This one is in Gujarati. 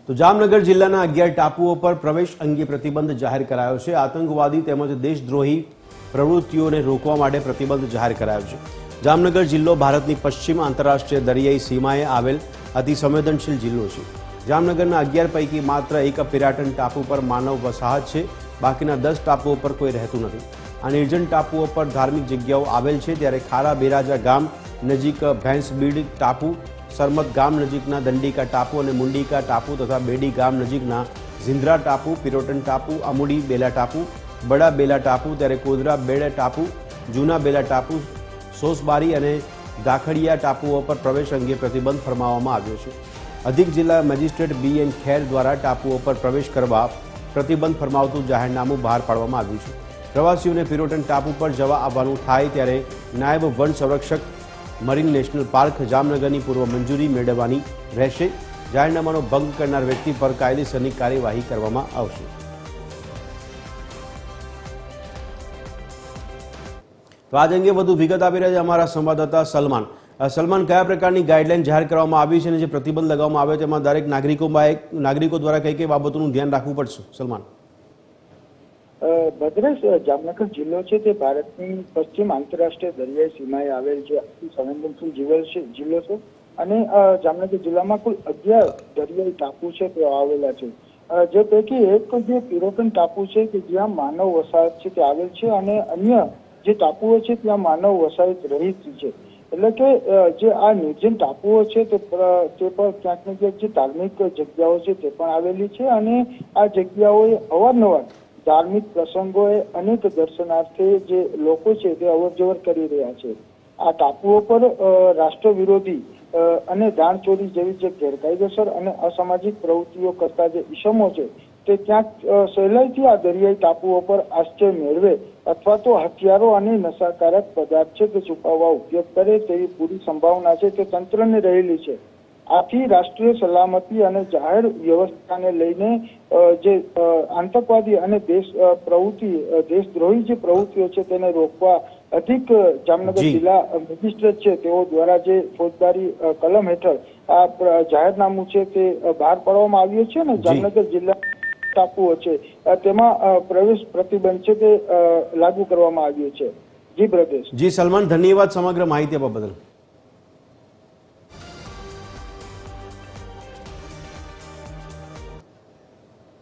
તો જામનગર જિલ્લાના 11 ટાપુઓ પર પ્રવેશ અંગે પ્રતિબંધ જાહેર કરાયો છે। આતંકવાદી તેમજ દેશદ્રોહી પ્રવૃત્તિઓને રોકવા માટે પ્રતિબંધ જાહેર કરાયો છે। જામનગર જિલ્લો ભારતની પશ્ચિમ આંતરરાષ્ટ્રીય દરિયાઈ સીમાએ આવેલ અતિ સંવેદનશીલ જિલ્લો છે। જામનગરના 11 પૈકી માત્ર એક પિરાટન ટાપુ પર માનવ વસાહત છે, બાકીના 10 ટાપુઓ પર કોઈ રહેતું નથી। આ નિર્જન ટાપુઓ પર ધાર્મિક જગ્યાઓ આવેલ છે, ત્યારે ખારા બેરાજા ગામ નજીક ભેંસબીડ ટાપુ, સરમત ગામ નજીકના દંડીકા ટાપુ અને મુંડીકા ટાપુ તથા બેડી ગામ નજીકના ઝિંદ્રા ટાપુ, પિરોટન ટાપુ, અમુડી બેલા ટાપુ, બડા બેલા ટાપુ, ત્યારે કોદરા બેડા ટાપુ, જૂના બેલા ટાપુ, સોસબારી અને દાખડિયા ટાપુઓ પર પ્રવેશ અંગે પ્રતિબંધ ફરમાવવામાં આવ્યો છે। અધિક જિલ્લા મેજિસ્ટ્રેટ BN ખેર દ્વારા ટાપુઓ પર પ્રવેશ કરવા પ્રતિબંધ ફરમાવતું જાહેરનામું બહાર પાડવામાં આવ્યું છે। પ્રવાસીઓને પિરોટન ટાપુ પર જવા આવવાનું થાય ત્યારે નાયબ વન સંરક્ષક મરીન નેશનલ પાર્ક જામનગરની પૂર્વ મંજૂરી મેળવવાની રહેશે। જાહેરનામાનો ભંગ કરનાર વ્યક્તિ પર કાયદેસરની કાર્યવાહી કરવામાં આવશે। તો આજ અંગે વધુ વિગત આપી રહ્યા છે અમારા સંવાદદાતા સલમાન। સલમાન, કયા પ્રકારની ગાઈડલાઈન જાહેર કરવામાં આવી છે અને જે પ્રતિબંધ લગાવવામાં આવ્યો તેમાં દરેક નાગરિકો દ્વારા કઈ કઈ બાબતોનું ધ્યાન રાખવું પડશે? સલમાન, ભદ્રેશ, જામનગર જિલ્લો છે તે ભારતની પશ્ચિમ આંતરરાષ્ટ્રીય દરિયાઈ સીમાએ આવેલ છે અતિ સંવેદનશીલ જિલ્લો છે અને જામનગર જિલ્લામાં કુલ 11 દરિયાઈ ટાપુ છે તે આવેલા છે, જે પૈકી એક જે પિરોટન ટાપુ છે કે જ્યાં માનવ વસાહત છે તે આવેલ છે અને અન્ય જે ટાપુઓ છે ત્યાં માનવ વસાહત રહિત છે। એટલે કે જે આ નિર્જન ટાપુઓ છે તે પર ક્યાંક ને ક્યાંક જે ધાર્મિક જગ્યાઓ છે તે પણ આવેલી છે અને આ જગ્યાઓએ અવારનવાર ધાર્મિક પ્રસંગોએ અનેક દર્શનાર્થી જે લોકો છે તે અવરજવર કરી રહ્યા છે। આ ટાપુઓ પર રાષ્ટ્ર વિરોધી અને દાણચોરી જેવી જે ગેરકાયદેસર અને અસામાજિક પ્રવૃત્તિઓ કરતા જે ઇસમો છે તે ક્યાંક સહેલાઈથી આ દરિયાઈ ટાપુઓ પર આશ્રય મેળવે અથવા તો હથિયારો અને નશાકારક પદાર્થ છે તે છુપાવવા ઉપયોગ કરે તેવી પૂરી સંભાવના છે તે તંત્રને રહેલી છે। આથી રાષ્ટ્રીય સલામતી અને જાહેર વ્યવસ્થાને લઈને જે આતંકવાદી અને દેશદ્રોહી જે પ્રવૃત્તિઓ છે તેને રોકવા અધિક જામનગર જિલ્લા મેજિસ્ટ્રેટ છે તેઓ દ્વારા જે ફોજદારી કલમ હેઠળ આ જાહેરનામું છે તે બહાર પાડવામાં આવ્યું છે અને જામનગર જિલ્લા ટાપુઓ છે તેમાં પ્રવેશ પ્રતિબંધ છે તે લાગુ કરવામાં આવ્યું છે। જી બ્રદેશ। જી સલમાન, ધન્યવાદ સમગ્ર માહિતી આપવા બદલ।